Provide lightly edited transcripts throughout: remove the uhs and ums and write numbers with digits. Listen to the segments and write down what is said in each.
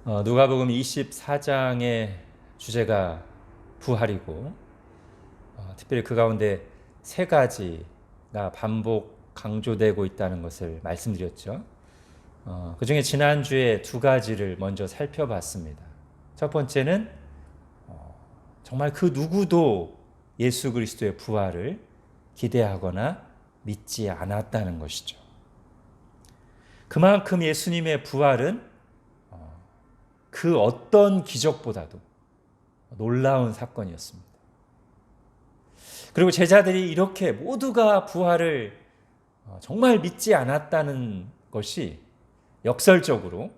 누가복음 24장의 주제가 부활이고 특별히 그 가운데 세 가지가 반복 강조되고 있다는 것을 말씀드렸죠. 그 중에 지난주에 두 가지를 먼저 살펴봤습니다. 첫 번째는 정말 그 누구도 예수 그리스도의 부활을 기대하거나 믿지 않았다는 것이죠. 그만큼 예수님의 부활은 그 어떤 기적보다도 놀라운 사건이었습니다. 그리고 제자들이 이렇게 모두가 부활을 정말 믿지 않았다는 것이 역설적으로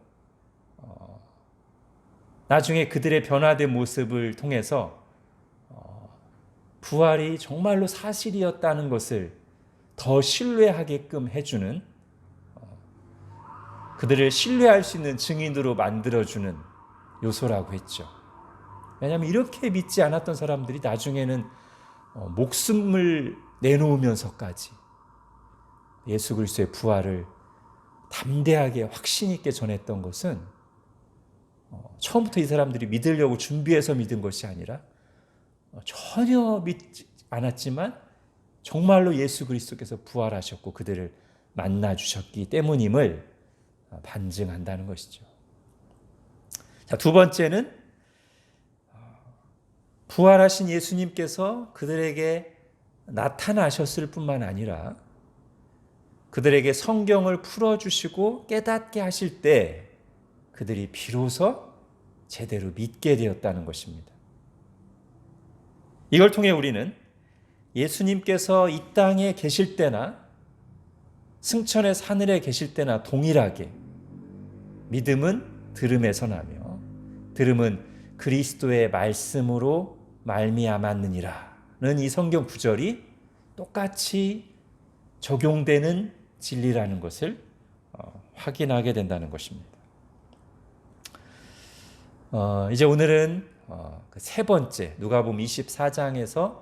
나중에 그들의 변화된 모습을 통해서 부활이 정말로 사실이었다는 것을 더 신뢰하게끔 해주는, 그들을 신뢰할 수 있는 증인으로 만들어주는 요소라고 했죠. 왜냐하면 이렇게 믿지 않았던 사람들이 나중에는 목숨을 내놓으면서까지 예수 그리스도의 부활을 담대하게 확신 있게 전했던 것은 처음부터 이 사람들이 믿으려고 준비해서 믿은 것이 아니라 전혀 믿지 않았지만 정말로 예수 그리스도께서 부활하셨고 그들을 만나 주셨기 때문임을 반증한다는 것이죠. 자, 두 번째는 부활하신 예수님께서 그들에게 나타나셨을 뿐만 아니라 그들에게 성경을 풀어주시고 깨닫게 하실 때 그들이 비로소 제대로 믿게 되었다는 것입니다. 이걸 통해 우리는 예수님께서 이 땅에 계실 때나 승천의 하늘에 계실 때나 동일하게 믿음은 들음에서 나며 들음은 그리스도의 말씀으로 말미암았느니라는 이 성경 구절이 똑같이 적용되는 진리라는 것을 확인하게 된다는 것입니다. 이제 오늘은 그 세 번째 누가복음 24장에서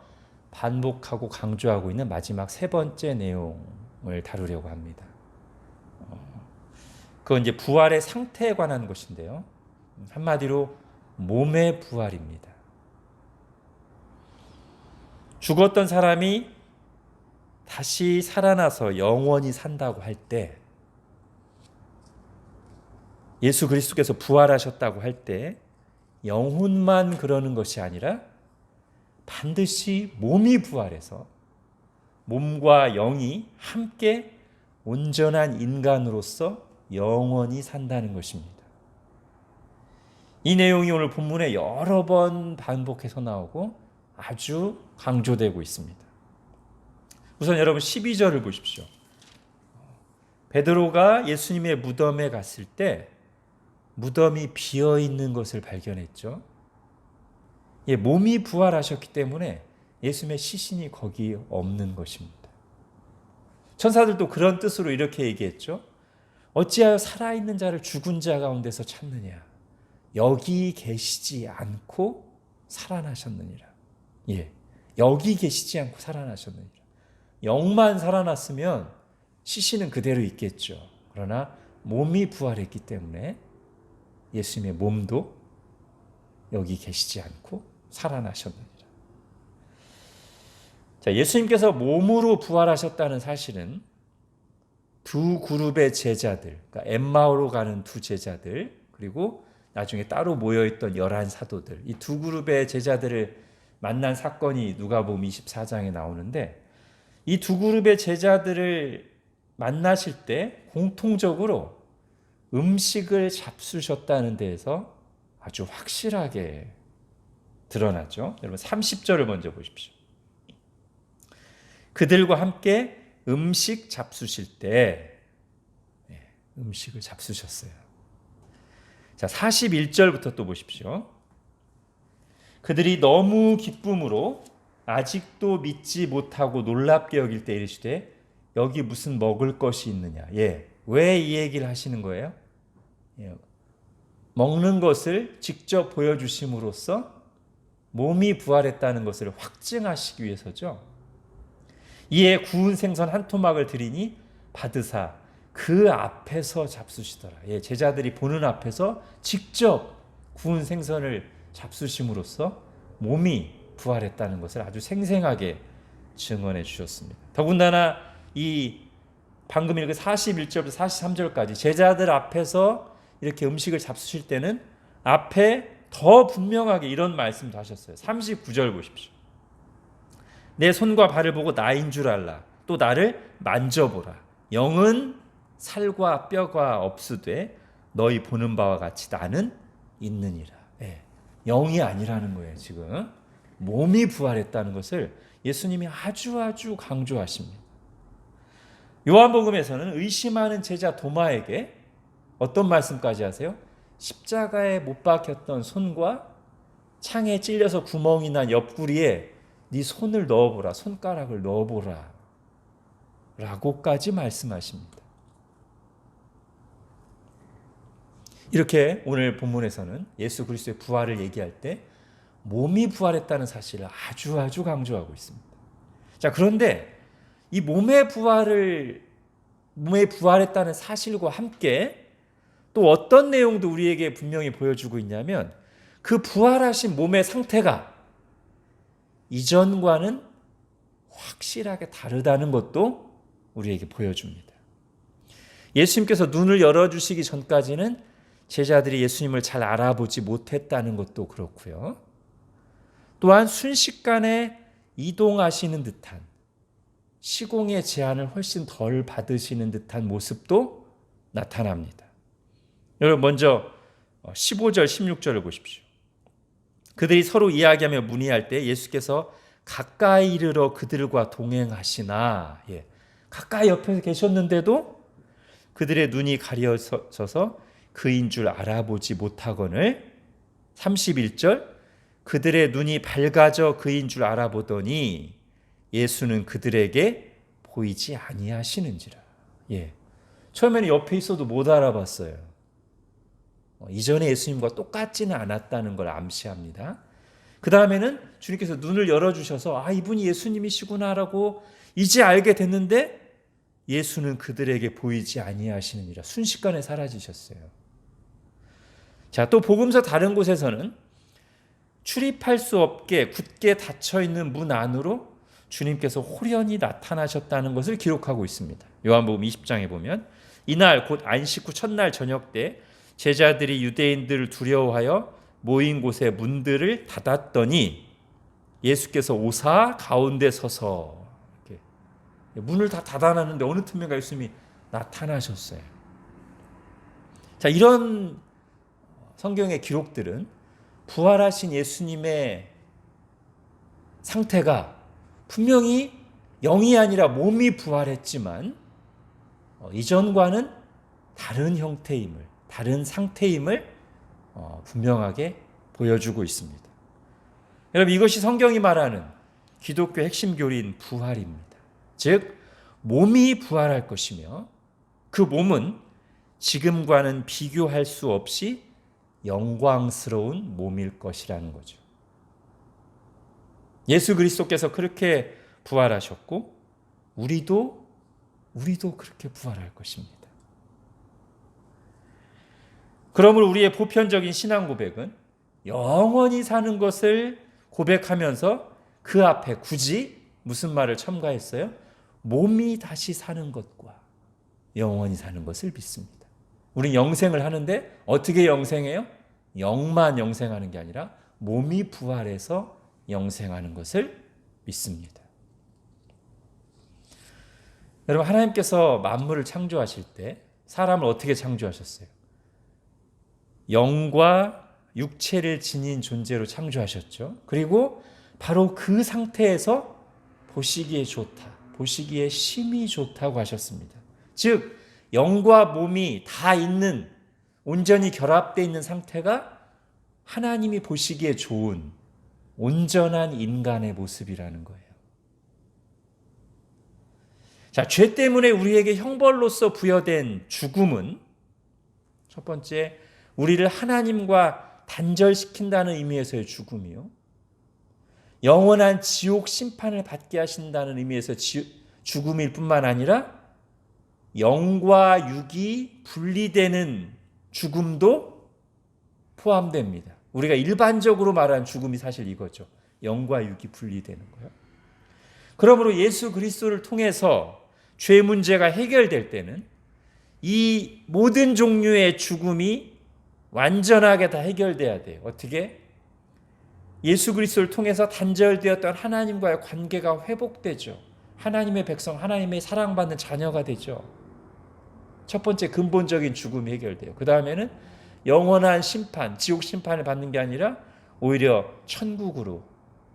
반복하고 강조하고 있는 마지막 세 번째 내용을 다루려고 합니다. 그건 이제 부활의 상태에 관한 것인데요. 한마디로 몸의 부활입니다. 죽었던 사람이 다시 살아나서 영원히 산다고 할 때, 예수 그리스도께서 부활하셨다고 할 때 영혼만 그러는 것이 아니라 반드시 몸이 부활해서 몸과 영이 함께 온전한 인간으로서 영원히 산다는 것입니다. 이 내용이 오늘 본문에 여러 번 반복해서 나오고 아주 강조되고 있습니다. 우선 여러분 12절을 보십시오. 베드로가 예수님의 무덤에 갔을 때 무덤이 비어 있는 것을 발견했죠. 몸이 부활하셨기 때문에 예수님의 시신이 거기 없는 것입니다. 천사들도 그런 뜻으로 이렇게 얘기했죠. 어찌하여 살아있는 자를 죽은 자 가운데서 찾느냐. 여기 계시지 않고 살아나셨느니라. 여기 계시지 않고 살아나셨느니라. 영만 살아났으면 시신은 그대로 있겠죠. 그러나 몸이 부활했기 때문에 예수님의 몸도 여기 계시지 않고 살아나셨느니라. 자, 예수님께서 몸으로 부활하셨다는 사실은 두 그룹의 제자들, 그러니까 엠마오로 가는 두 제자들, 그리고 나중에 따로 모여있던 11 사도들, 이 두 그룹의 제자들을 만난 사건이 누가복음 24장에 나오는데, 이 두 그룹의 제자들을 만나실 때 공통적으로 음식을 잡수셨다는 데에서 아주 확실하게 드러나죠. 여러분 30절을 먼저 보십시오. 그들과 함께 음식 잡수실 때 음식을 잡수셨어요. 자, 41절부터 또 보십시오. 그들이 너무 기쁨으로 아직도 믿지 못하고 놀랍게 여길 때 이르시되 여기 무슨 먹을 것이 있느냐. 왜 이 얘기를 하시는 거예요? 먹는 것을 직접 보여주심으로써 몸이 부활했다는 것을 확증하시기 위해서죠. 이에 구운 생선 한 토막을 드리니 받으사 그 앞에서 잡수시더라. 제자들이 보는 앞에서 직접 구운 생선을 잡수심으로써 몸이 부활했다는 것을 아주 생생하게 증언해 주셨습니다. 더군다나 이 방금 읽은 41절부터 43절까지 제자들 앞에서 이렇게 음식을 잡수실 때는 앞에 더 분명하게 이런 말씀도 하셨어요. 39절 보십시오. 내 손과 발을 보고 나인 줄 알라. 또 나를 만져보라. 영은 살과 뼈가 없으되 너희 보는 바와 같이 나는 있느니라. 영이 아니라는 거예요. 지금 몸이 부활했다는 것을 예수님이 아주 강조하십니다. 요한복음에서는 의심하는 제자 도마에게 어떤 말씀까지 하세요? 십자가에 못 박혔던 손과 창에 찔려서 구멍이 난 옆구리에 네 손을 넣어보라, 손가락을 넣어보라 라고까지 말씀하십니다. 이렇게 오늘 본문에서는 예수 그리스도의 부활을 얘기할 때 몸이 부활했다는 사실을 아주 강조하고 있습니다. 자, 그런데 이 몸에 부활했다는 사실과 함께 또 어떤 내용도 우리에게 분명히 보여주고 있냐면 그 부활하신 몸의 상태가 이전과는 확실하게 다르다는 것도 우리에게 보여줍니다. 예수님께서 눈을 열어주시기 전까지는 제자들이 예수님을 잘 알아보지 못했다는 것도 그렇고요. 또한 순식간에 이동하시는 듯한 시공의 제한을 훨씬 덜 받으시는 듯한 모습도 나타납니다. 여러분 먼저 15절 16절을 보십시오. 그들이 서로 이야기하며 문의할 때 예수께서 가까이 이르러 그들과 동행하시나 가까이 옆에서 계셨는데도 그들의 눈이 가려져서 그인 줄 알아보지 못하거늘 31절 그들의 눈이 밝아져 그인 줄 알아보더니 예수는 그들에게 보이지 아니하시는지라. 처음에는 옆에 있어도 못 알아봤어요. 이전에 예수님과 똑같지는 않았다는 걸 암시합니다. 그 다음에는 주님께서 눈을 열어주셔서 이분이 예수님이시구나라고 이제 알게 됐는데 예수는 그들에게 보이지 아니하시느니라. 순식간에 사라지셨어요. 자, 또 복음서 다른 곳에서는 출입할 수 없게 굳게 닫혀있는 문 안으로 주님께서 홀연히 나타나셨다는 것을 기록하고 있습니다. 요한복음 20장에 보면 이날 곧 안식 후 첫날 저녁 때 제자들이 유대인들을 두려워하여 모인 곳에 문들을 닫았더니 예수께서 오사 가운데 서서 이렇게 문을 다 닫아놨는데 어느 틈에가 예수님이 나타나셨어요. 자, 이런 성경의 기록들은 부활하신 예수님의 상태가 분명히 영이 아니라 몸이 부활했지만 이전과는 다른 형태임을, 다른 상태임을 분명하게 보여주고 있습니다. 여러분, 이것이 성경이 말하는 기독교의 핵심 교리인 부활입니다. 즉 몸이 부활할 것이며 그 몸은 지금과는 비교할 수 없이 영광스러운 몸일 것이라는 거죠. 예수 그리스도께서 그렇게 부활하셨고 우리도 그렇게 부활할 것입니다. 그러므로 우리의 보편적인 신앙 고백은 영원히 사는 것을 고백하면서 그 앞에 굳이 무슨 말을 첨가했어요? 몸이 다시 사는 것과 영원히 사는 것을 믿습니다. 우린 영생을 하는데 어떻게 영생해요? 영만 영생하는 게 아니라 몸이 부활해서 영생하는 것을 믿습니다. 여러분, 하나님께서 만물을 창조하실 때 사람을 어떻게 창조하셨어요? 영과 육체를 지닌 존재로 창조하셨죠. 그리고 바로 그 상태에서 보시기에 좋다, 보시기에 심히 좋다고 하셨습니다. 즉 영과 몸이 다 있는, 온전히 결합되어 있는 상태가 하나님이 보시기에 좋은 온전한 인간의 모습이라는 거예요. 자, 죄 때문에 우리에게 형벌로서 부여된 죽음은 첫 번째, 우리를 하나님과 단절시킨다는 의미에서의 죽음이요, 영원한 지옥 심판을 받게 하신다는 의미에서 죽음일 뿐만 아니라 영과 육이 분리되는 죽음도 포함됩니다. 우리가 일반적으로 말하는 죽음이 사실 이거죠. 영과 육이 분리되는 거예요. 그러므로 예수 그리스도를 통해서 죄 문제가 해결될 때는 이 모든 종류의 죽음이 완전하게 다 해결돼야 돼요. 어떻게? 예수 그리스도를 통해서 단절되었던 하나님과의 관계가 회복되죠. 하나님의 백성, 하나님의 사랑받는 자녀가 되죠. 첫 번째 근본적인 죽음이 해결돼요. 그 다음에는 영원한 심판, 지옥 심판을 받는 게 아니라 오히려 천국으로,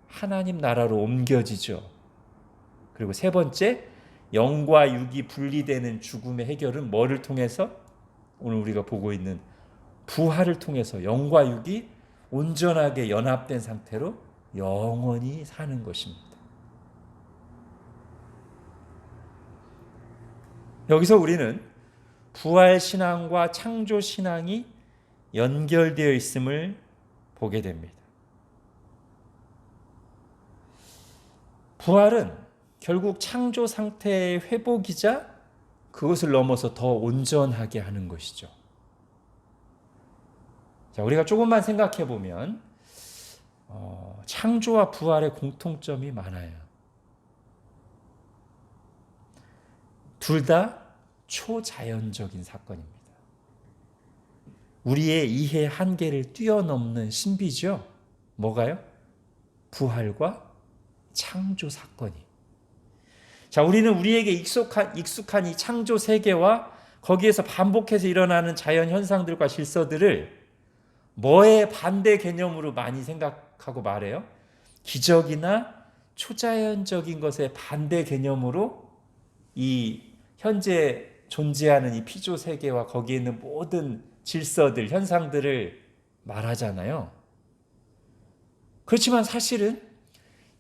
하나님 나라로 옮겨지죠. 그리고 세 번째, 영과 육이 분리되는 죽음의 해결은 뭐를 통해서? 오늘 우리가 보고 있는 부활을 통해서 영과 육이 온전하게 연합된 상태로 영원히 사는 것입니다. 여기서 우리는 부활 신앙과 창조 신앙이 연결되어 있음을 보게 됩니다. 부활은 결국 창조 상태의 회복이자 그것을 넘어서 더 온전하게 하는 것이죠. 자, 우리가 조금만 생각해 보면 창조와 부활의 공통점이 많아요. 둘 다 초자연적인 사건입니다. 우리의 이해 한계를 뛰어넘는 신비죠. 뭐가요? 부활과 창조 사건이. 자, 우리는 우리에게 익숙한 이 창조 세계와 거기에서 반복해서 일어나는 자연 현상들과 질서들을 뭐의 반대 개념으로 많이 생각하고 말해요? 기적이나 초자연적인 것의 반대 개념으로 이 현재 존재하는 이 피조 세계와 거기에 있는 모든 질서들, 현상들을 말하잖아요. 그렇지만 사실은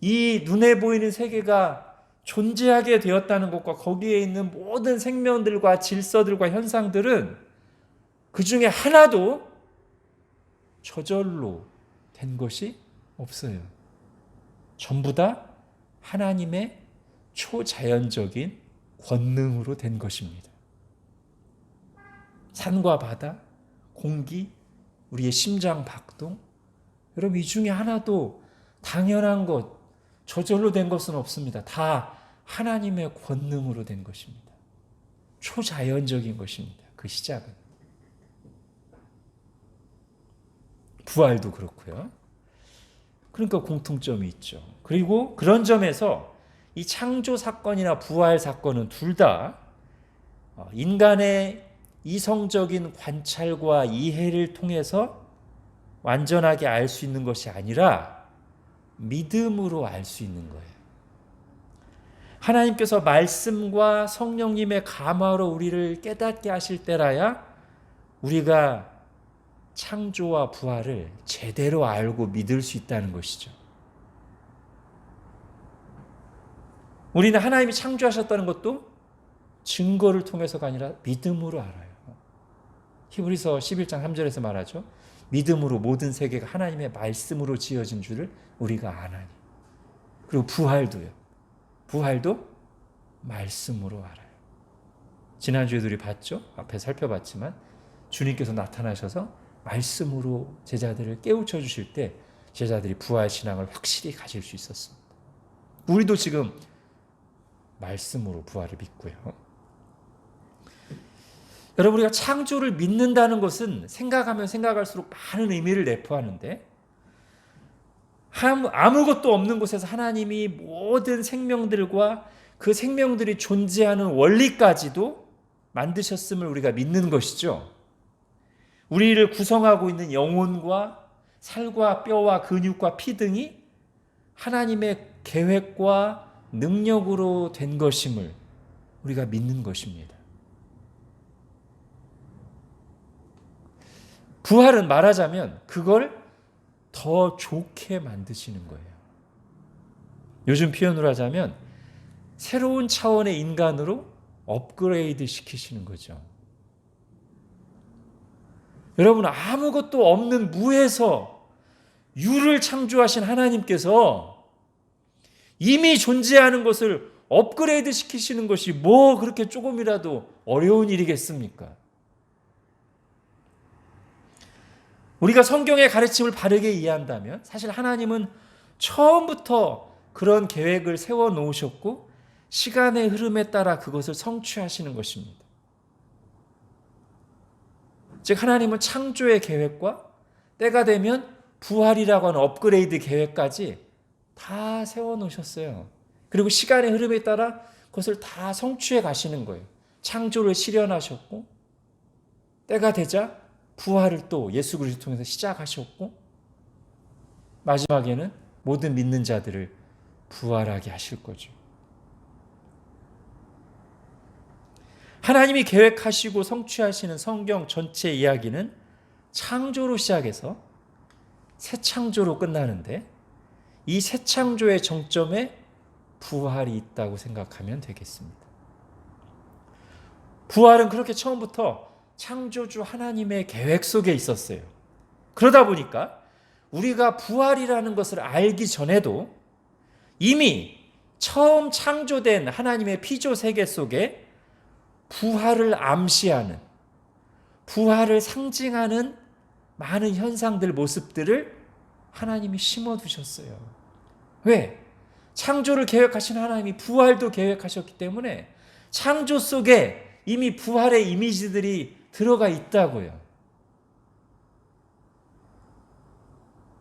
이 눈에 보이는 세계가 존재하게 되었다는 것과 거기에 있는 모든 생명들과 질서들과 현상들은 그 중에 하나도 저절로 된 것이 없어요. 전부 다 하나님의 초자연적인 권능으로 된 것입니다. 산과 바다, 공기, 우리의 심장 박동, 여러분 이 중에 하나도 당연한 것, 저절로 된 것은 없습니다. 다 하나님의 권능으로 된 것입니다. 초자연적인 것입니다. 그 시작은. 부활도 그렇고요. 그러니까 공통점이 있죠. 그리고 그런 점에서 이 창조 사건이나 부활 사건은 둘 다 인간의 이성적인 관찰과 이해를 통해서 완전하게 알 수 있는 것이 아니라 믿음으로 알 수 있는 거예요. 하나님께서 말씀과 성령님의 감화로 우리를 깨닫게 하실 때라야 우리가 창조와 부활을 제대로 알고 믿을 수 있다는 것이죠. 우리는 하나님이 창조하셨다는 것도 증거를 통해서가 아니라 믿음으로 알아요. 히브리서 11장 3절에서 말하죠. 믿음으로 모든 세계가 하나님의 말씀으로 지어진 줄을 우리가 아나니. 그리고 부활도요. 부활도 말씀으로 알아요. 지난주에도 우리 봤죠? 앞에 살펴봤지만 주님께서 나타나셔서 말씀으로 제자들을 깨우쳐 주실 때 제자들이 부활 신앙을 확실히 가질 수 있었습니다. 우리도 지금 말씀으로 부활을 믿고요. 여러분, 우리가 창조를 믿는다는 것은 생각하면 생각할수록 많은 의미를 내포하는데 아무것도 없는 곳에서 하나님이 모든 생명들과 그 생명들이 존재하는 원리까지도 만드셨음을 우리가 믿는 것이죠. 우리를 구성하고 있는 영혼과 살과 뼈와 근육과 피 등이 하나님의 계획과 능력으로 된 것임을 우리가 믿는 것입니다. 부활은 말하자면 그걸 더 좋게 만드시는 거예요. 요즘 표현으로 하자면 새로운 차원의 인간으로 업그레이드 시키시는 거죠. 여러분, 아무것도 없는 무에서 유를 창조하신 하나님께서 이미 존재하는 것을 업그레이드 시키시는 것이 뭐 그렇게 조금이라도 어려운 일이겠습니까? 우리가 성경의 가르침을 바르게 이해한다면 사실 하나님은 처음부터 그런 계획을 세워 놓으셨고 시간의 흐름에 따라 그것을 성취하시는 것입니다. 즉 하나님은 창조의 계획과 때가 되면 부활이라고 하는 업그레이드 계획까지 다 세워 놓으셨어요. 그리고 시간의 흐름에 따라 그것을 다 성취해 가시는 거예요. 창조를 실현하셨고 때가 되자 부활을 또 예수 그리스도 통해서 시작하셨고 마지막에는 모든 믿는 자들을 부활하게 하실 거죠. 하나님이 계획하시고 성취하시는 성경 전체 이야기는 창조로 시작해서 새 창조로 끝나는데 이 새 창조의 정점에 부활이 있다고 생각하면 되겠습니다. 부활은 그렇게 처음부터 창조주 하나님의 계획 속에 있었어요. 그러다 보니까 우리가 부활이라는 것을 알기 전에도 이미 처음 창조된 하나님의 피조 세계 속에 부활을 암시하는, 부활을 상징하는 많은 현상들, 모습들을 하나님이 심어두셨어요. 왜? 창조를 계획하신 하나님이 부활도 계획하셨기 때문에 창조 속에 이미 부활의 이미지들이 들어가 있다고요.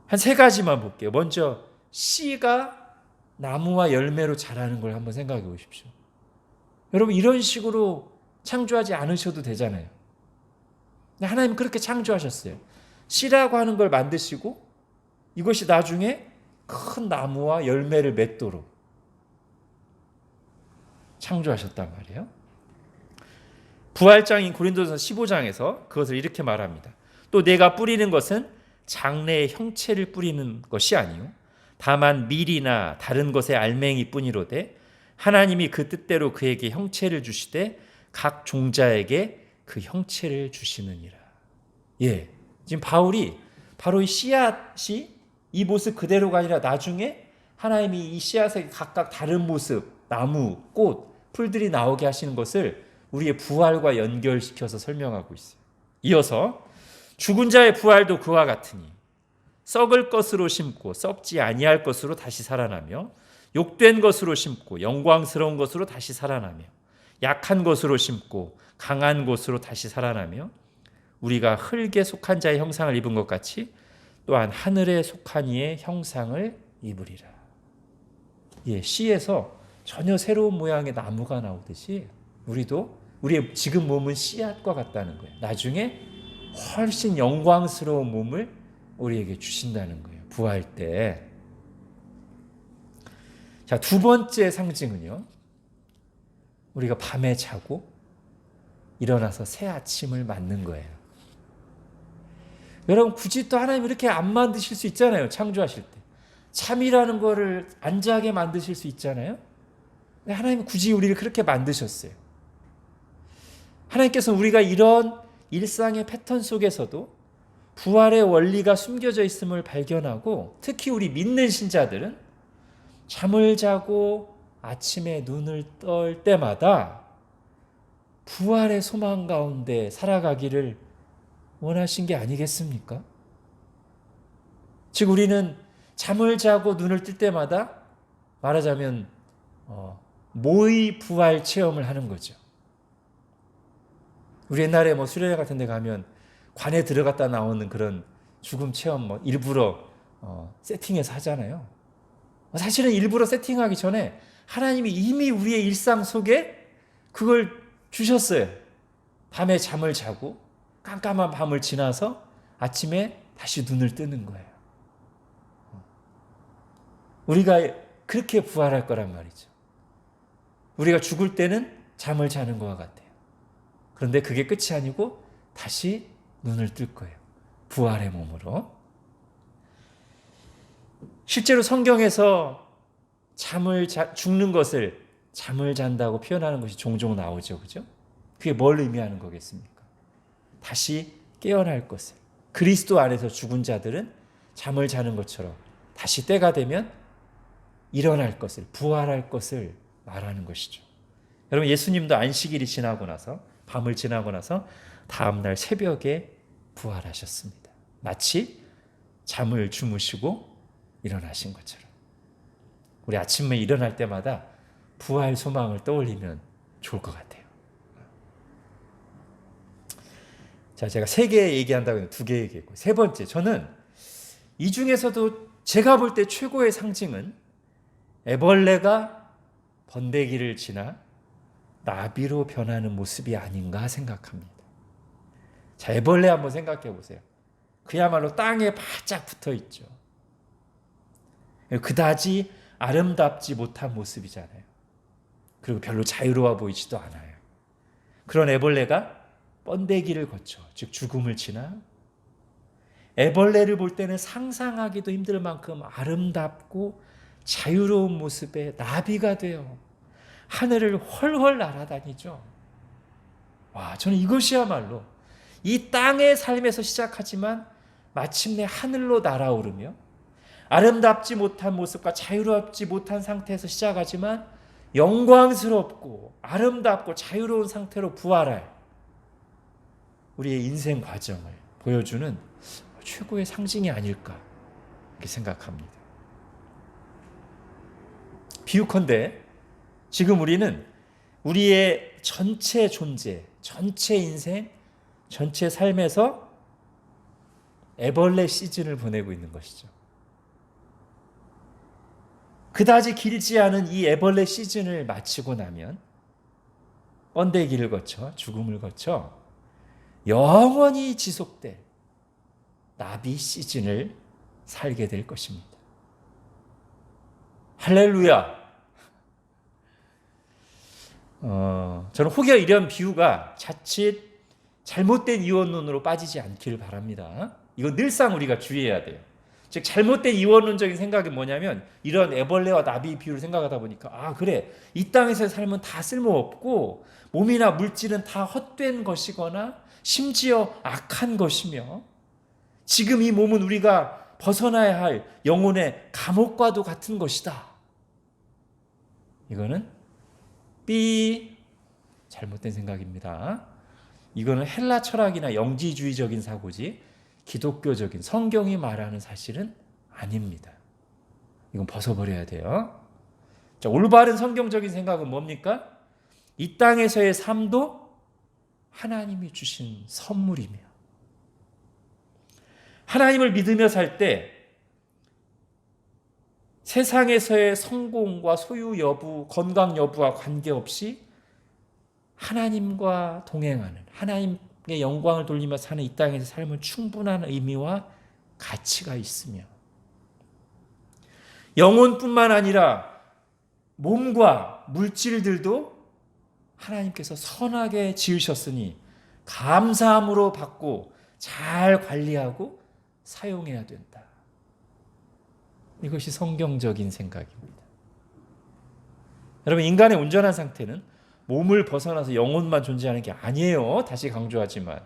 한 세 가지만 볼게요. 먼저 씨가 나무와 열매로 자라는 걸 한번 생각해 보십시오. 여러분 이런 식으로 창조하지 않으셔도 되잖아요. 하나님 그렇게 창조하셨어요. 씨라고 하는 걸 만드시고 이것이 나중에 큰 나무와 열매를 맺도록 창조하셨단 말이에요. 부활장인 고린도전서 15장에서 그것을 이렇게 말합니다. 또 내가 뿌리는 것은 장래의 형체를 뿌리는 것이 아니요 다만 밀이나 다른 것의 알맹이 뿐이로되 하나님이 그 뜻대로 그에게 형체를 주시되 각 종자에게 그 형체를 주시느니라. 예, 지금 바울이 바로 이 씨앗이 이 모습 그대로가 아니라 나중에 하나님이 이 씨앗에 각각 다른 모습, 나무, 꽃, 풀들이 나오게 하시는 것을 우리의 부활과 연결시켜서 설명하고 있어요. 이어서 죽은 자의 부활도 그와 같으니 썩을 것으로 심고 썩지 아니할 것으로 다시 살아나며 욕된 것으로 심고 영광스러운 것으로 다시 살아나며 약한 것으로 심고 강한 것으로 다시 살아나며 우리가 흙에 속한 자의 형상을 입은 것 같이 또한 하늘에 속한 이의 형상을 입으리라. 예, 씨에서 전혀 새로운 모양의 나무가 나오듯이 우리도 우리의 지금 몸은 씨앗과 같다는 거예요. 나중에 훨씬 영광스러운 몸을 우리에게 주신다는 거예요. 부활 때. 자, 두 번째 상징은요. 우리가 밤에 자고 일어나서 새 아침을 맞는 거예요. 여러분 굳이 또 하나님 이렇게 안 만드실 수 있잖아요. 창조하실 때. 잠이라는 거를 안 자게 만드실 수 있잖아요. 하나님은 굳이 우리를 그렇게 만드셨어요. 하나님께서는 우리가 이런 일상의 패턴 속에서도 부활의 원리가 숨겨져 있음을 발견하고 특히 우리 믿는 신자들은 잠을 자고 아침에 눈을 뜰 때마다 부활의 소망 가운데 살아가기를 원하신 게 아니겠습니까? 즉 우리는 잠을 자고 눈을 뜰 때마다 말하자면 모의 부활 체험을 하는 거죠. 우리 옛날에 뭐 수련회 같은 데 가면 관에 들어갔다 나오는 그런 죽음 체험 뭐 일부러 세팅해서 하잖아요. 사실은 일부러 세팅하기 전에 하나님이 이미 우리의 일상 속에 그걸 주셨어요. 밤에 잠을 자고 깜깜한 밤을 지나서 아침에 다시 눈을 뜨는 거예요. 우리가 그렇게 부활할 거란 말이죠. 우리가 죽을 때는 잠을 자는 것과 같아요. 그런데 그게 끝이 아니고 다시 눈을 뜰 거예요. 부활의 몸으로. 실제로 성경에서 죽는 것을 잠을 잔다고 표현하는 것이 종종 나오죠. 그죠? 그게 뭘 의미하는 거겠습니까? 다시 깨어날 것을. 그리스도 안에서 죽은 자들은 잠을 자는 것처럼 다시 때가 되면 일어날 것을, 부활할 것을 말하는 것이죠. 여러분, 예수님도 안식일이 지나고 나서, 밤을 지나고 나서 다음날 새벽에 부활하셨습니다. 마치 잠을 주무시고 일어나신 것처럼. 우리 아침에 일어날 때마다 부활 소망을 떠올리면 좋을 것 같아요. 자, 제가 3개 얘기한다고 했는데 2개 얘기했고, 세 번째, 저는 이 중에서도 제가 볼 때 최고의 상징은 애벌레가 번데기를 지나 나비로 변하는 모습이 아닌가 생각합니다. 자, 애벌레 한번 생각해 보세요. 그야말로 땅에 바짝 붙어 있죠. 그다지 아름답지 못한 모습이잖아요. 그리고 별로 자유로워 보이지도 않아요. 그런 애벌레가 번데기를 거쳐, 즉 죽음을 지나, 애벌레를 볼 때는 상상하기도 힘들 만큼 아름답고 자유로운 모습의 나비가 되어 하늘을 훨훨 날아다니죠. 와, 저는 이것이야말로 이 땅의 삶에서 시작하지만 마침내 하늘로 날아오르며, 아름답지 못한 모습과 자유롭지 못한 상태에서 시작하지만 영광스럽고 아름답고 자유로운 상태로 부활할 우리의 인생 과정을 보여주는 최고의 상징이 아닐까 이렇게 생각합니다. 비유컨대 지금 우리는 우리의 전체 존재, 전체 인생, 전체 삶에서 애벌레 시즌을 보내고 있는 것이죠. 그다지 길지 않은 이 애벌레 시즌을 마치고 나면 번데기를 거쳐, 죽음을 거쳐 영원히 지속될 나비 시즌을 살게 될 것입니다. 할렐루야! 저는 혹여 이런 비유가 자칫 잘못된 이원론으로 빠지지 않기를 바랍니다. 이건 늘상 우리가 주의해야 돼요. 즉 잘못된 이원론적인 생각이 뭐냐면, 이런 애벌레와 나비 비유를 생각하다 보니까, 아 그래, 이 땅에서의 삶은 다 쓸모없고 몸이나 물질은 다 헛된 것이거나 심지어 악한 것이며, 지금 이 몸은 우리가 벗어나야 할 영혼의 감옥과도 같은 것이다. 이거는 잘못된 생각입니다. 이거는 헬라 철학이나 영지주의적인 사고지 기독교적인 성경이 말하는 사실은 아닙니다. 이건 벗어버려야 돼요. 자, 올바른 성경적인 생각은 뭡니까? 이 땅에서의 삶도 하나님이 주신 선물이며, 하나님을 믿으며 살 때 세상에서의 성공과 소유 여부, 건강 여부와 관계없이 하나님과 동행하는, 하나님의 영광을 돌리며 사는 이 땅에서 삶은 충분한 의미와 가치가 있으며, 영혼뿐만 아니라 몸과 물질들도 하나님께서 선하게 지으셨으니 감사함으로 받고 잘 관리하고 사용해야 된다. 이것이 성경적인 생각입니다. 여러분, 인간의 온전한 상태는 몸을 벗어나서 영혼만 존재하는 게 아니에요. 다시 강조하지만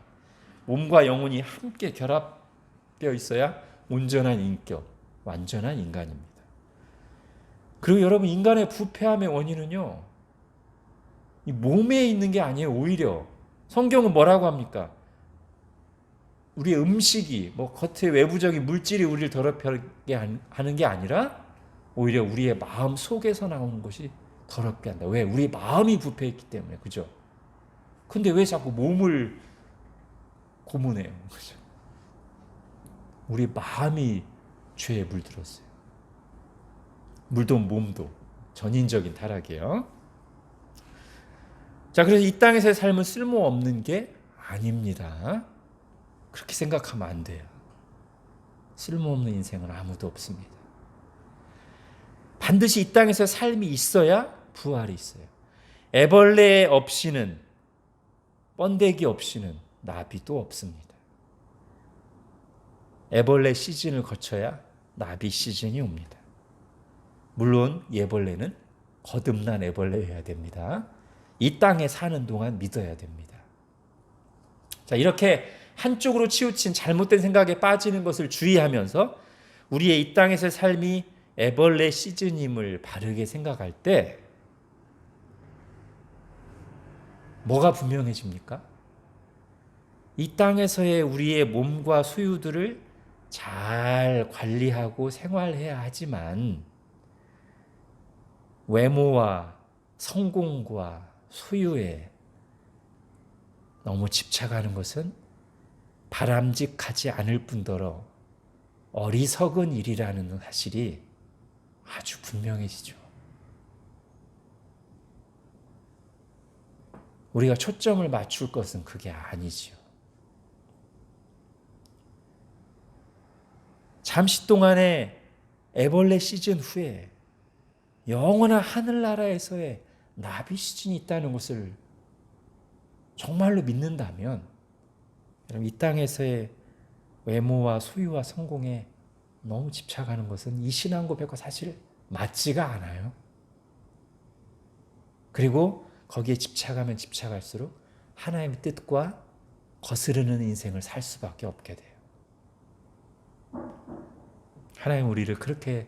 몸과 영혼이 함께 결합되어 있어야 온전한 인격, 완전한 인간입니다. 그리고 여러분, 인간의 부패함의 원인은요, 이 몸에 있는 게 아니에요. 오히려 성경은 뭐라고 합니까? 우리의 음식이, 겉의 외부적인 물질이 우리를 더럽게 하는 게 아니라 오히려 우리의 마음 속에서 나오는 것이 더럽게 한다. 왜? 우리 마음이 부패했기 때문에. 그죠? 근데 왜 자꾸 몸을 고문해요? 그죠? 우리 마음이 죄에 물들었어요. 물도 몸도 전인적인 타락이에요. 자, 그래서 이 땅에서의 삶은 쓸모없는 게 아닙니다. 그렇게 생각하면 안 돼요. 쓸모없는 인생은 아무도 없습니다. 반드시 이 땅에서 삶이 있어야 부활이 있어요. 애벌레 없이는, 번데기 없이는 나비도 없습니다. 애벌레 시즌을 거쳐야 나비 시즌이 옵니다. 물론 애벌레는 거듭난 애벌레여야 됩니다. 이 땅에 사는 동안 믿어야 됩니다. 자, 이렇게 한쪽으로 치우친 잘못된 생각에 빠지는 것을 주의하면서 우리의 이 땅에서의 삶이 애벌레 시즌임을 바르게 생각할 때 뭐가 분명해집니까? 이 땅에서의 우리의 몸과 소유들을 잘 관리하고 생활해야 하지만 외모와 성공과 소유에 너무 집착하는 것은 바람직하지 않을 뿐더러 어리석은 일이라는 사실이 아주 분명해지죠. 우리가 초점을 맞출 것은 그게 아니지요. 잠시 동안의 애벌레 시즌 후에 영원한 하늘나라에서의 나비 시즌이 있다는 것을 정말로 믿는다면 이 땅에서의 외모와 소유와 성공에 너무 집착하는 것은 이 신앙 고백과 사실 맞지가 않아요. 그리고 거기에 집착하면 집착할수록 하나님의 뜻과 거스르는 인생을 살 수밖에 없게 돼요. 하나님 우리를 그렇게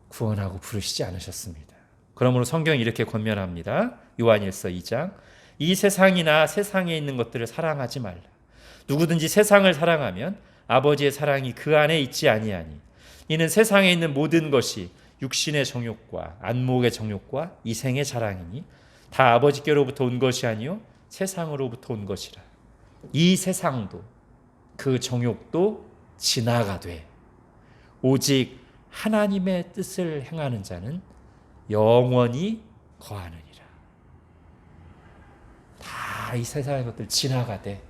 구원하고 부르시지 않으셨습니다. 그러므로 성경이 이렇게 권면합니다. 요한일서 2장 이 세상이나 세상에 있는 것들을 사랑하지 말라. 누구든지 세상을 사랑하면 아버지의 사랑이 그 안에 있지 아니하니 이는 세상에 있는 모든 것이 육신의 정욕과 안목의 정욕과 이생의 자랑이니 다 아버지께로부터 온 것이 아니요 세상으로부터 온 것이라. 이 세상도 그 정욕도 지나가되 오직 하나님의 뜻을 행하는 자는 영원히 거하느니라. 다 이 세상의 것들 지나가되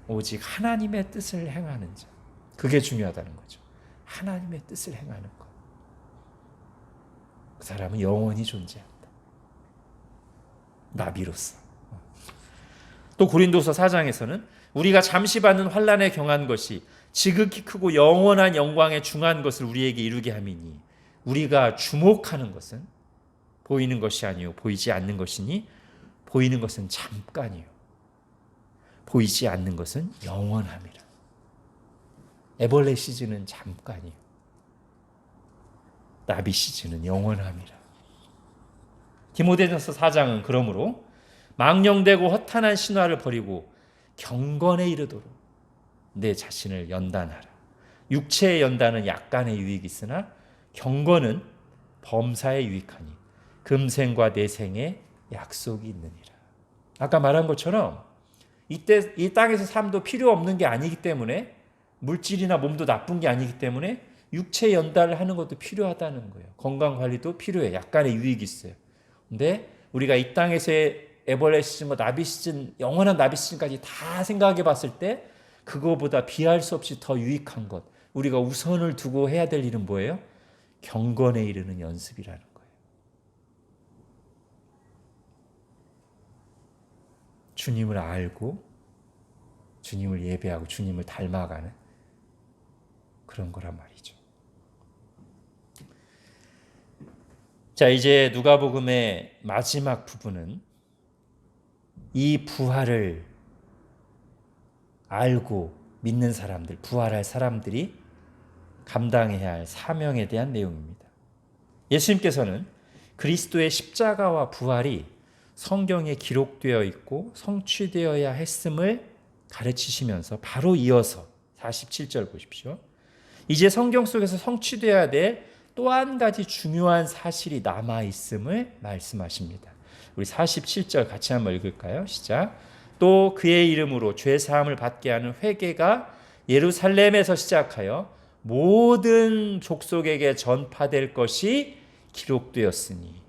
오직 하나님의 뜻을 행하는 자. 그게 중요하다는 거죠. 하나님의 뜻을 행하는 것. 그 사람은 영원히 존재한다. 나비로서. 또 고린도서 4장에서는 우리가 잠시 받는 환난에 경한 것이 지극히 크고 영원한 영광에 중한 것을 우리에게 이루게 함이니 우리가 주목하는 것은 보이는 것이 아니요 보이지 않는 것이니 보이는 것은 잠깐이요 보이지 않는 것은 영원함이라. 애벌레 시즌은 잠깐이요 나비 시즌은 영원함이라. 디모데전서 4장은 그러므로 망령되고 허탄한 신화를 버리고 경건에 이르도록 내 자신을 연단하라. 육체의 연단은 약간의 유익이 있으나 경건은 범사에 유익하니 금생과 내생에 약속이 있느니라. 아까 말한 것처럼 이때 이 땅에서 삶도 필요 없는 게 아니기 때문에 물질이나 몸도 나쁜 게 아니기 때문에 육체 연단을 하는 것도 필요하다는 거예요. 건강 관리도 필요해. 약간의 유익이 있어요. 근데 우리가 이 땅에서의 애벌레 시즌, 나비 시즌, 영원한 나비 시즌까지 다 생각해 봤을 때 그거보다 비할 수 없이 더 유익한 것, 우리가 우선을 두고 해야 될 일은 뭐예요? 경건에 이르는 연습이라는 거예요. 주님을 알고 주님을 예배하고 주님을 닮아가는 그런 거란 말이죠. 자, 이제 누가복음의 마지막 부분은 이 부활을 알고 믿는 사람들, 부활할 사람들이 감당해야 할 사명에 대한 내용입니다. 예수님께서는 그리스도의 십자가와 부활이 성경에 기록되어 있고 성취되어야 했음을 가르치시면서 바로 이어서 47절 보십시오. 이제 성경 속에서 성취되어야 될 또 한 가지 중요한 사실이 남아있음을 말씀하십니다. 우리 47절 같이 한번 읽을까요? 시작. 또 그의 이름으로 죄사함을 받게 하는 회개가 예루살렘에서 시작하여 모든 족속에게 전파될 것이 기록되었으니.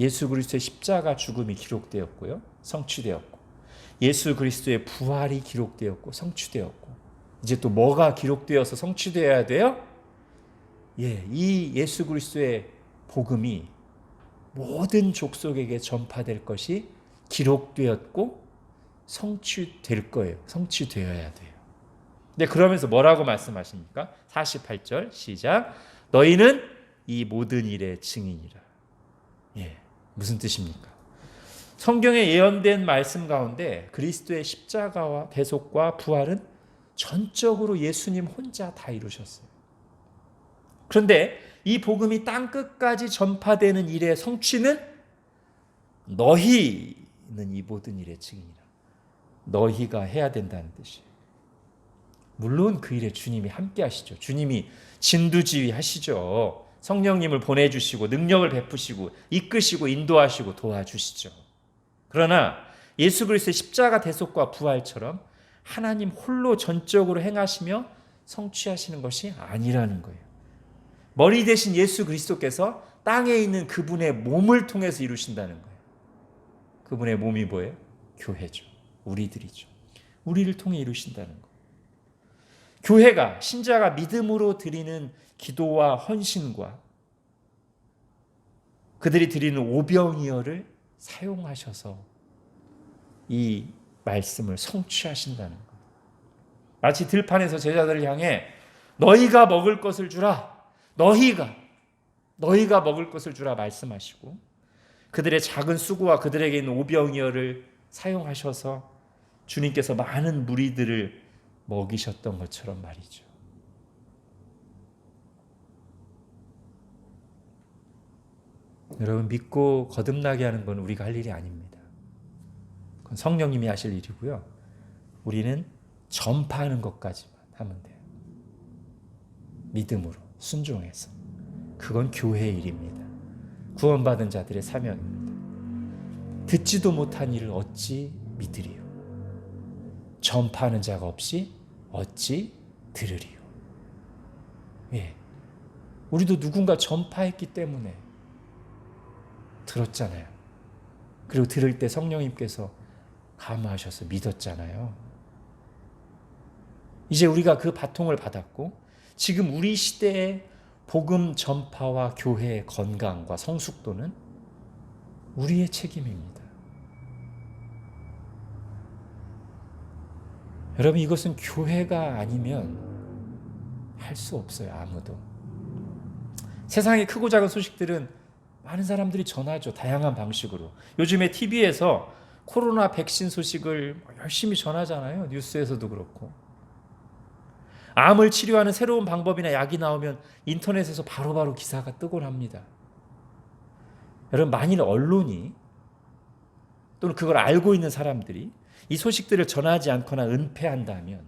예수 그리스도의 십자가 죽음이 기록되었고요. 성취되었고 예수 그리스도의 부활이 기록되었고 성취되었고 이제 또 뭐가 기록되어서 성취되어야 돼요? 이 예수 그리스도의 복음이 모든 족속에게 전파될 것이 기록되었고 성취될 거예요. 성취되어야 돼요. 근데 그러면서 뭐라고 말씀하십니까? 48절 시작. 너희는 이 모든 일의 증인이라. 무슨 뜻입니까? 성경에 예언된 말씀 가운데 그리스도의 십자가와 대속과 부활은 전적으로 예수님 혼자 다 이루셨어요. 그런데 이 복음이 땅끝까지 전파되는 일의 성취는 너희는 이 모든 일의 증인이라. 너희가 해야 된다는 뜻이에요. 물론 그 일에 주님이 함께 하시죠. 주님이 진두지휘 하시죠. 성령님을 보내주시고 능력을 베푸시고 이끄시고 인도하시고 도와주시죠. 그러나 예수 그리스도의 십자가 대속과 부활처럼 하나님 홀로 전적으로 행하시며 성취하시는 것이 아니라는 거예요. 머리 대신 예수 그리스도께서 땅에 있는 그분의 몸을 통해서 이루신다는 거예요. 그분의 몸이 뭐예요? 교회죠. 우리들이죠. 우리를 통해 이루신다는 거예요. 교회가 신자가 믿음으로 드리는 기도와 헌신과 그들이 드리는 오병이어를 사용하셔서 이 말씀을 성취하신다는 거예요. 마치 들판에서 제자들을 향해 너희가 먹을 것을 주라. 너희가 먹을 것을 주라 말씀하시고 그들의 작은 수고와 그들에게 있는 오병이어를 사용하셔서 주님께서 많은 무리들을 먹이셨던 것처럼 말이죠. 여러분, 믿고 거듭나게 하는 건 우리가 할 일이 아닙니다. 그건 성령님이 하실 일이고요. 우리는 전파하는 것까지만 하면 돼요. 믿음으로 순종해서. 그건 교회의 일입니다. 구원받은 자들의 사명입니다. 듣지도 못한 일을 어찌 믿으리요. 전파하는 자가 없이 어찌 들으리요. 예, 우리도 누군가 전파했기 때문에 들었잖아요. 그리고 들을 때 성령님께서 감화하셔서 믿었잖아요. 이제 우리가 그 바통을 받았고 지금 우리 시대의 복음 전파와 교회의 건강과 성숙도는 우리의 책임입니다. 여러분, 이것은 교회가 아니면 할 수 없어요. 아무도. 세상의 크고 작은 소식들은 많은 사람들이 전하죠. 다양한 방식으로. 요즘에 TV에서 코로나 백신 소식을 열심히 전하잖아요. 뉴스에서도 그렇고. 암을 치료하는 새로운 방법이나 약이 나오면 인터넷에서 바로바로 기사가 뜨곤 합니다. 여러분, 만일 언론이 또는 그걸 알고 있는 사람들이 이 소식들을 전하지 않거나 은폐한다면,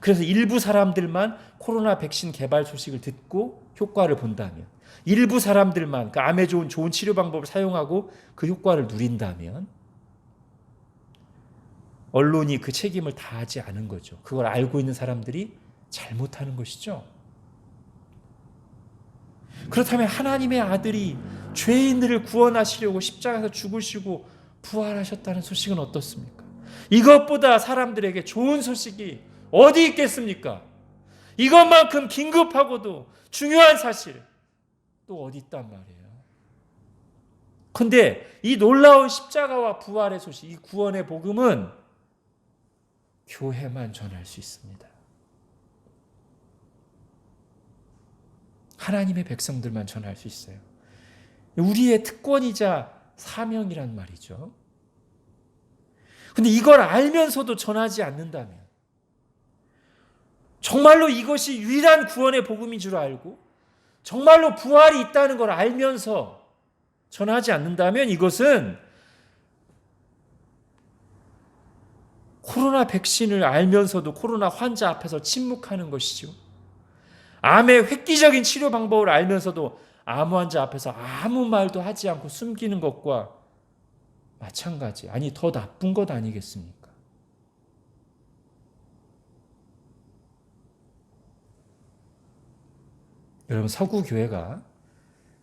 그래서 일부 사람들만 코로나 백신 개발 소식을 듣고 효과를 본다면, 일부 사람들만 그 암에 좋은 치료 방법을 사용하고 그 효과를 누린다면 언론이 그 책임을 다하지 않은 거죠. 그걸 알고 있는 사람들이 잘못하는 것이죠. 그렇다면 하나님의 아들이 죄인들을 구원하시려고 십자가에서 죽으시고 부활하셨다는 소식은 어떻습니까? 이것보다 사람들에게 좋은 소식이 어디 있겠습니까? 이것만큼 긴급하고도 중요한 사실 또 어디 있단 말이에요. 그런데 이 놀라운 십자가와 부활의 소식, 이 구원의 복음은 교회만 전할 수 있습니다. 하나님의 백성들만 전할 수 있어요. 우리의 특권이자 사명이란 말이죠. 근데 이걸 알면서도 전하지 않는다면, 정말로 이것이 유일한 구원의 복음인 줄 알고 정말로 부활이 있다는 걸 알면서 전하지 않는다면 이것은 코로나 백신을 알면서도 코로나 환자 앞에서 침묵하는 것이죠. 암의 획기적인 치료 방법을 알면서도 암 환자 앞에서 아무 말도 하지 않고 숨기는 것과 마찬가지, 아니 더 나쁜 것 아니겠습니까? 여러분, 서구 교회가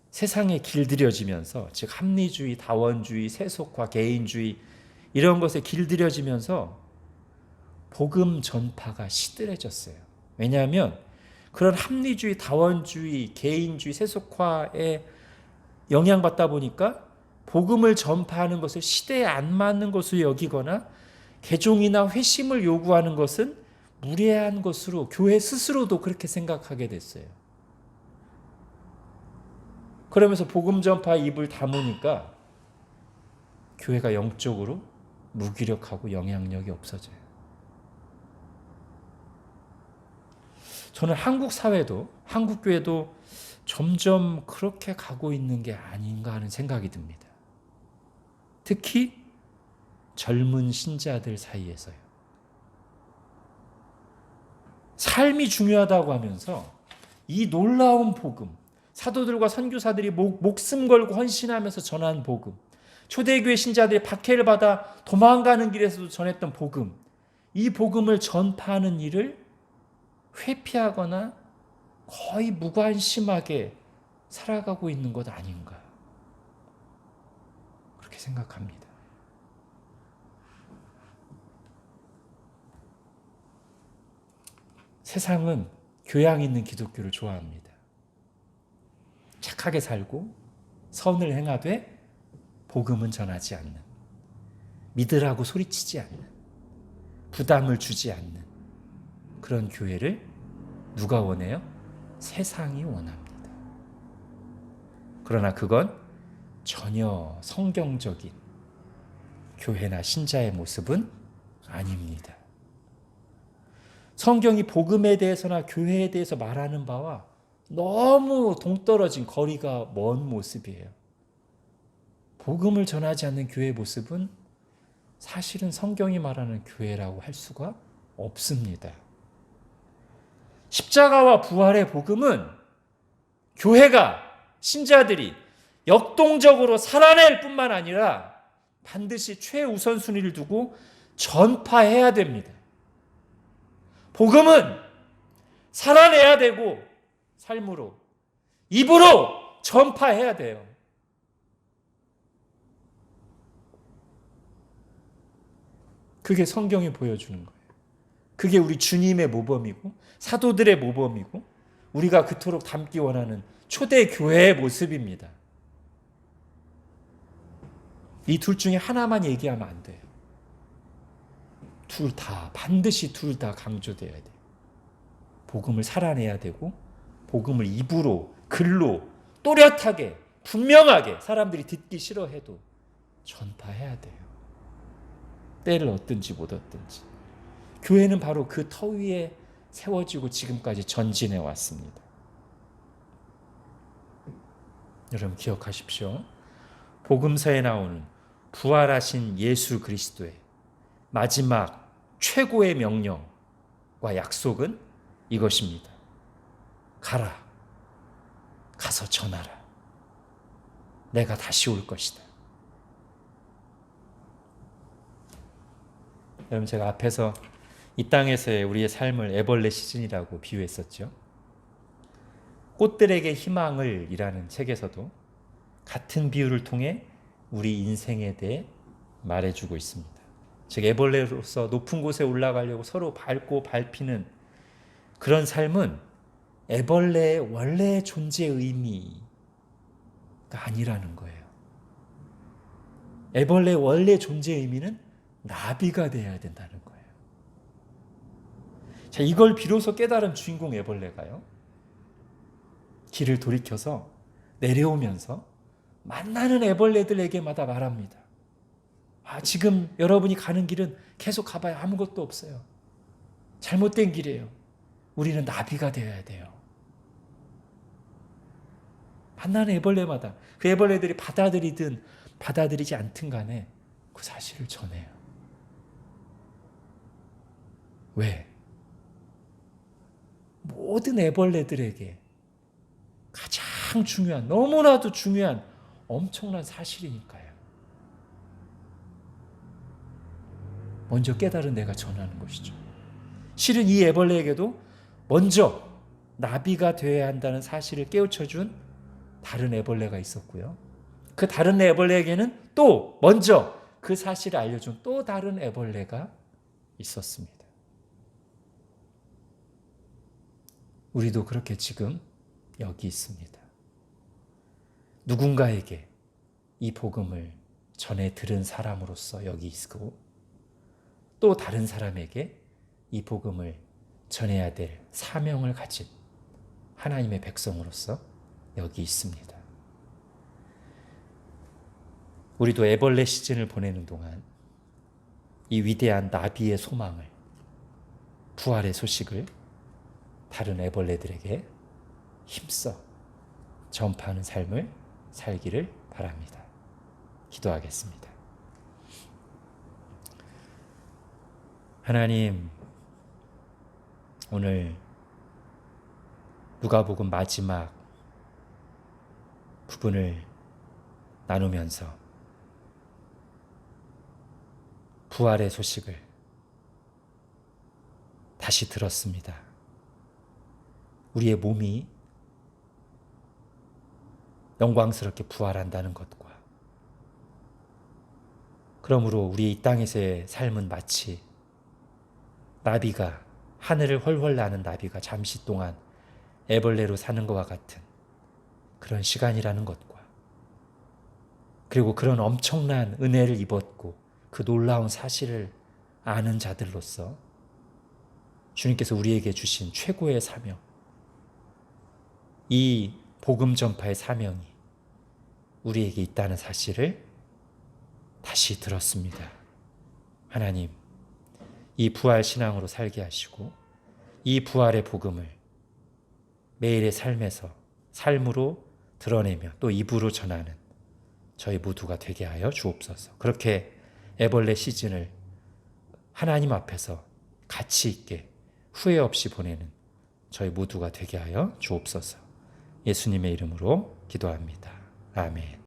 세상에 길들여지면서, 즉 합리주의, 다원주의, 세속화, 개인주의 이런 것에 길들여지면서 복음 전파가 시들해졌어요. 왜냐하면 그런 합리주의, 다원주의, 개인주의, 세속화에 영향받다 보니까 복음을 전파하는 것을 시대에 안 맞는 것으로 여기거나 개종이나 회심을 요구하는 것은 무례한 것으로 교회 스스로도 그렇게 생각하게 됐어요. 그러면서 복음 전파의 입을 다무니까 교회가 영적으로 무기력하고 영향력이 없어져요. 저는 한국 사회도, 한국 교회도 점점 그렇게 가고 있는 게 아닌가 하는 생각이 듭니다. 특히 젊은 신자들 사이에서요. 삶이 중요하다고 하면서 이 놀라운 복음, 사도들과 선교사들이 목숨 걸고 헌신하면서 전한 복음, 초대교회 신자들이 박해를 받아 도망가는 길에서도 전했던 복음, 이 복음을 전파하는 일을 회피하거나 거의 무관심하게 살아가고 있는 것 아닌가, 그렇게 생각합니다. 세상은 교양 있는 기독교를 좋아합니다. 착하게 살고 선을 행하되 복음은 전하지 않는, 믿으라고 소리치지 않는, 부담을 주지 않는 그런 교회를 누가 원해요? 세상이 원합니다. 그러나 그건 전혀 성경적인 교회나 신자의 모습은 아닙니다. 성경이 복음에 대해서나 교회에 대해서 말하는 바와 너무 동떨어진, 거리가 먼 모습이에요. 복음을 전하지 않는 교회의 모습은 사실은 성경이 말하는 교회라고 할 수가 없습니다. 십자가와 부활의 복음은 교회가, 신자들이 역동적으로 살아낼 뿐만 아니라 반드시 최우선순위를 두고 전파해야 됩니다. 복음은 살아내야 되고 삶으로, 입으로 전파해야 돼요. 그게 성경이 보여주는 거예요. 그게 우리 주님의 모범이고 사도들의 모범이고 우리가 그토록 닮기 원하는 초대교회의 모습입니다. 이 둘 중에 하나만 얘기하면 안 돼요. 둘 다, 반드시 둘 다 강조돼야 돼요. 복음을 살아내야 되고 복음을 입으로, 글로 또렷하게, 분명하게 사람들이 듣기 싫어해도 전파해야 돼요. 때를 얻든지 못 얻든지. 교회는 바로 그 터 위에 세워지고 지금까지 전진해 왔습니다. 여러분 기억하십시오. 복음서에 나오는 부활하신 예수 그리스도의 마지막 최고의 명령과 약속은 이것입니다. 가라. 가서 전하라. 내가 다시 올 것이다. 여러분 제가 앞에서 이 땅에서의 우리의 삶을 애벌레 시즌이라고 비유했었죠. 꽃들에게 희망을 이라는 책에서도 같은 비유를 통해 우리 인생에 대해 말해주고 있습니다. 즉 애벌레로서 높은 곳에 올라가려고 서로 밟고 밟히는 그런 삶은 애벌레의 원래 존재 의미가 아니라는 거예요. 애벌레의 원래 존재 의미는 나비가 되어야 된다는 거예요. 자, 이걸 비로소 깨달은 주인공 애벌레가요, 길을 돌이켜서 내려오면서 만나는 애벌레들에게마다 말합니다. 지금 여러분이 가는 길은 계속 가봐야 아무것도 없어요. 잘못된 길이에요. 우리는 나비가 되어야 돼요. 만나는 애벌레마다 그 애벌레들이 받아들이든 받아들이지 않든 간에 그 사실을 전해요. 왜? 모든 애벌레들에게 가장 중요한, 너무나도 중요한 엄청난 사실이니까요. 먼저 깨달은 내가 전하는 것이죠. 실은 이 애벌레에게도 먼저 나비가 되어야 한다는 사실을 깨우쳐준 다른 애벌레가 있었고요. 그 다른 애벌레에게는 또 먼저 그 사실을 알려준 또 다른 애벌레가 있었습니다. 우리도 그렇게 지금 여기 있습니다. 누군가에게 이 복음을 전해 들은 사람으로서 여기 있고 또 다른 사람에게 이 복음을 전해야 될 사명을 가진 하나님의 백성으로서 여기 있습니다. 우리도 애벌레 시즌을 보내는 동안 이 위대한 나비의 소망을, 부활의 소식을 다른 애벌레들에게 힘써 전파하는 삶을 살기를 바랍니다. 기도하겠습니다. 하나님, 오늘 누가복음 마지막 부분을 나누면서 부활의 소식을 다시 들었습니다. 우리의 몸이 영광스럽게 부활한다는 것과, 그러므로 우리 이 땅에서의 삶은 마치 나비가, 하늘을 훨훨 나는 나비가 잠시 동안 애벌레로 사는 것과 같은 그런 시간이라는 것과, 그리고 그런 엄청난 은혜를 입었고 그 놀라운 사실을 아는 자들로서 주님께서 우리에게 주신 최고의 사명, 이 복음 전파의 사명이 우리에게 있다는 사실을 다시 들었습니다. 하나님, 이 부활 신앙으로 살게 하시고 이 부활의 복음을 매일의 삶으로 드러내며 또 입으로 전하는 저희 모두가 되게 하여 주옵소서. 그렇게 애벌레 시즌을 하나님 앞에서 가치 있게 후회 없이 보내는 저희 모두가 되게 하여 주옵소서. 예수님의 이름으로 기도합니다. 아멘.